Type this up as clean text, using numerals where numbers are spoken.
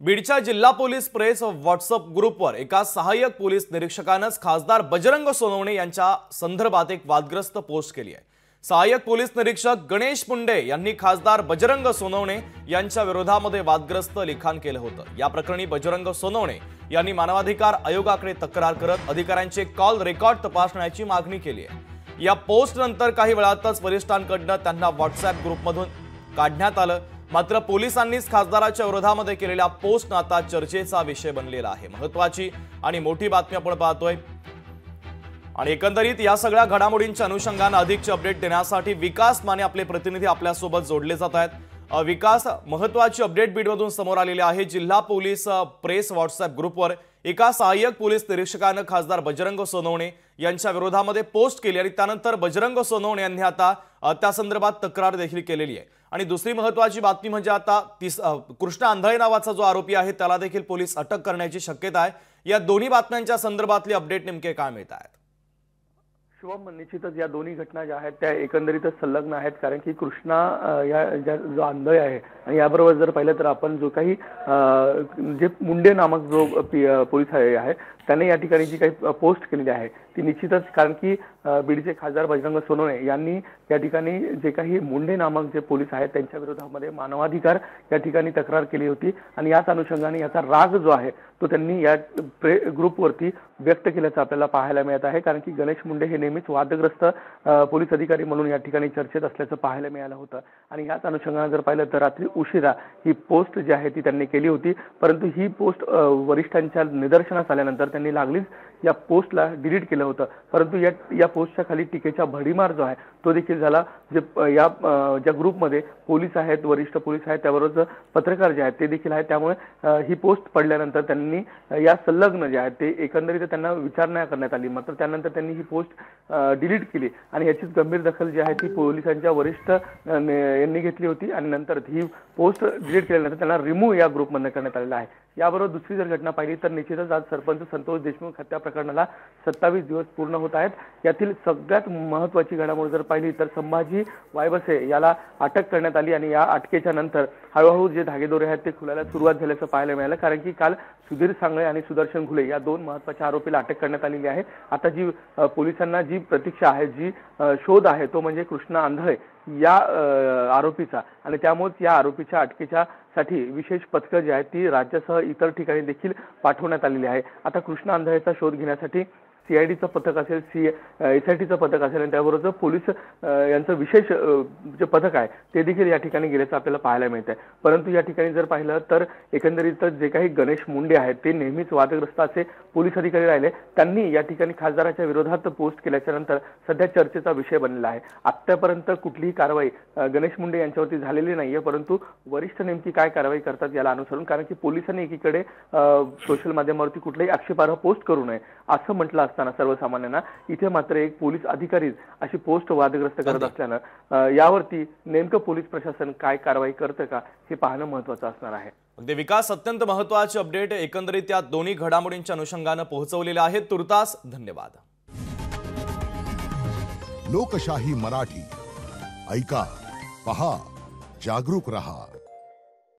बीडच्या जिल्हा police press WhatsApp ग्रुपवर एका सहाय्यक पोलीस निरीक्षकानंच खासदार बजरंग सोनवणे यांच्या संदर्भात एक वादग्रस्त पोस्ट केली आहे। सहाय्यक पोलीस निरीक्षक गणेश मुंडे यांनी खासदार बजरंग सोनवणे यांच्या विरोधामध्ये वादग्रस्त लिखाण केलं होतं। या प्रकरणी बजरंग सोनवणे यांनी मानवाधिकार आयोगाकडे तक्रार करत अधिकाऱ्यांचे कॉल रेकॉर्ड तपासण्याची मागणी केली आहे। या पोस्ट नंतर काही वेळातच वरिष्ठांकडून त्यांना व्हॉट्सअप ग्रुपमधून काढण्यात आलं। मात्र पोलिसांनीच खासदाराच्या विरोधामध्ये केलेल्या पोस्ट आता चर्चेचा विषय बनलेला आहे। महत्त्वाची आणि मोठी बातमी आपण पाहतोय आणि एकंदरीत या सगळ्या घडामोडींच्या अनुषंगाने अधिकचे अपडेट देण्यासाठी विकास माने आपले प्रतिनिधी आपल्या सोबत जोडले जात आहेत। विकास, महत्त्वाची अपडेट बीडमधून समोर आलेली आहे। जिल्हा पोलीस प्रेस व्हॉट्सअप ग्रुपवर एका सहाय्यक पोलीस निरीक्षकाने खासदार बजरंग सोनवणे यांच्या विरोधामध्ये पोस्ट केली आणि त्यानंतर बजरंग सोनवणे यांनी आता त्या संदर्भात तक्रार देखील केलेली आहे। आणि दुसरी महत्त्वाची बातमी म्हणजे आता कृष्णा आंधळे नावाचा जो आरोपी आहे त्याला देखील पोलीस अटक करण्याची शक्यता आहे। या दोन्ही बातम्यांच्या संदर्भातले अपडेट नेमके काय मिळत आहेत? शुभम, निश्चितच या दोन्ही घटना ज्या आहेत त्या एकंदरीतच संलग्न आहेत, कारण की कृष्णा या जो आंधळे आहे आणि याबरोबर जर पाहिलं तर आपण जो काही जे मुंडे नामक जो पोलीस आहे त्याने या ठिकाणी जी काही पोस्ट केलेली आहे ती निश्चितच, कारण की बीडचे खासदार बजरंग सोनवणे यांनी या ठिकाणी जे काही मुंडे नामक जे पोलीस आहेत त्यांच्या विरोधामध्ये मानवाधिकार या ठिकाणी तक्रार केली होती आणि याच अनुषंगाने याचा राग जो आहे तो त्यांनी या ग्रुपवरती व्यक्त केल्याचं आपल्याला पाहायला मिळत आहे। कारण की गणेश मुंडे हे नेहमीच वादग्रस्त पोलीस अधिकारी म्हणून या ठिकाणी चर्चेत असल्याचं पाहायला मिळालं होतं आणि याच अनुषंगाने जर पाहिलं तर रात्री उशिरा ही पोस्ट जी आहे ती त्यांनी केली होती, परंतु ही पोस्ट वरिष्ठांच्या निदर्शनास आल्यानंतर त्यांनी लागलीच या पोस्टला डिलीट केलं होतं। परंतु या पोस्टच्या खाली टीकेचा भडीमार जो आहे तो देखील झाला। जे या ज्या ग्रुपमध्ये पोलीस आहेत, वरिष्ठ पोलीस आहेत, त्याबरोबर पत्रकार जे आहेत ते देखील आहेत, त्यामुळे ही पोस्ट पडल्यानंतर त्यांनी या संलग्न जे आहेत ते एकंदरीत त्यांना विचारणा करण्यात आली। मात्र त्यानंतर त्यांनी ही पोस्ट डिलीट केली आणि याची गंभीर दखल जी आहे ती पोलिसांच्या वरिष्ठ यांनी घेतली होती आणि नंतर ही पोस्ट डिलीट केल्यानंतर त्यांना रिमूव्ह या ग्रुपमधून करण्यात आलेला आहे। याबरोबर दुसरी जर घटना पाहिली तर निश्चितच आज सरपंच संतोष देशमुख हत्या प्रकरणाला 27 दिवस पूर्ण होत आहेत। यातील सगळ्यात महत्त्वाची घडामोड जर पाहिली तर संभाजी वायबसे याला अटक करण्यात आली आणि या अटकेच्या नंतर हळूहळू जे धागेदोरे आहेत ते खुलायला सुरुवात झाल्याचं पाहायला मिळालं, कारण की काल सुधीर सांगळे आणि सुदर्शन घुले या दोन महत्त्वाच्या आरोपीला अटक करण्यात आलेली आहे। आता जी पोलिसांना जी प्रतीक्षा आहे, जी शोध आहे तो म्हणजे कृष्णा आंधळे या आरोपीचा आणि त्यामुळे या आरोपीच्या अटकेच्या साठी विशेष पथकं जी आहेत ती राज्यासह इतर ठिकाणी देखील पाठवण्यात आलेली आहे। आता कृष्णा आंधळेचा शोध घेण्यासाठी सीआयडीचं पथक असेल, एसआयटीचं पथक असेल आणि त्याबरोबर पोलीस यांचं विशेष जे पथक आहे ते देखील या ठिकाणी गेल्याचं आपल्याला पाहायला मिळतंय। परंतु या ठिकाणी जर पाहिलं तर एकंदरीत जे काही गणेश मुंडे आहेत ते नेहमीच वादग्रस्त असे पोलीस अधिकारी राहिले, त्यांनी या ठिकाणी खासदाराच्या विरोधात पोस्ट केल्याच्या नंतर सध्या चर्चेचा विषय बनलेला आहे। आतापर्यंत कुठलीही कारवाई गणेश मुंडे यांच्यावरती झालेली नाहीये, परंतु वरिष्ठ नेमकी काय कारवाई करतात याला अनुसरून, कारण की पोलिसांनी एकीकडे सोशल माध्यमावरती कुठलाही आक्षेपार्ह पोस्ट करू नये असं म्हटलं असताना सर्वसामान्यांना इथे मात्र एक पोलीस अधिकारी अशी पोस्ट वादग्रस्त करत असल्यानं यावरती नेमकं पोलीस प्रशासन काय कारवाई करतं का हे पाहणं महत्त्वाचं असणार आहे। अगदी विकास, अत्यंत महत्त्वाचे अपडेट एकंदरीत या दोन्ही घडामोडींच्या अनुषंगाने पोहोचवलेले आहेत। तुर्तास धन्यवाद। लोकशाही मराठी ऐका, पहा, जागरूक रहा।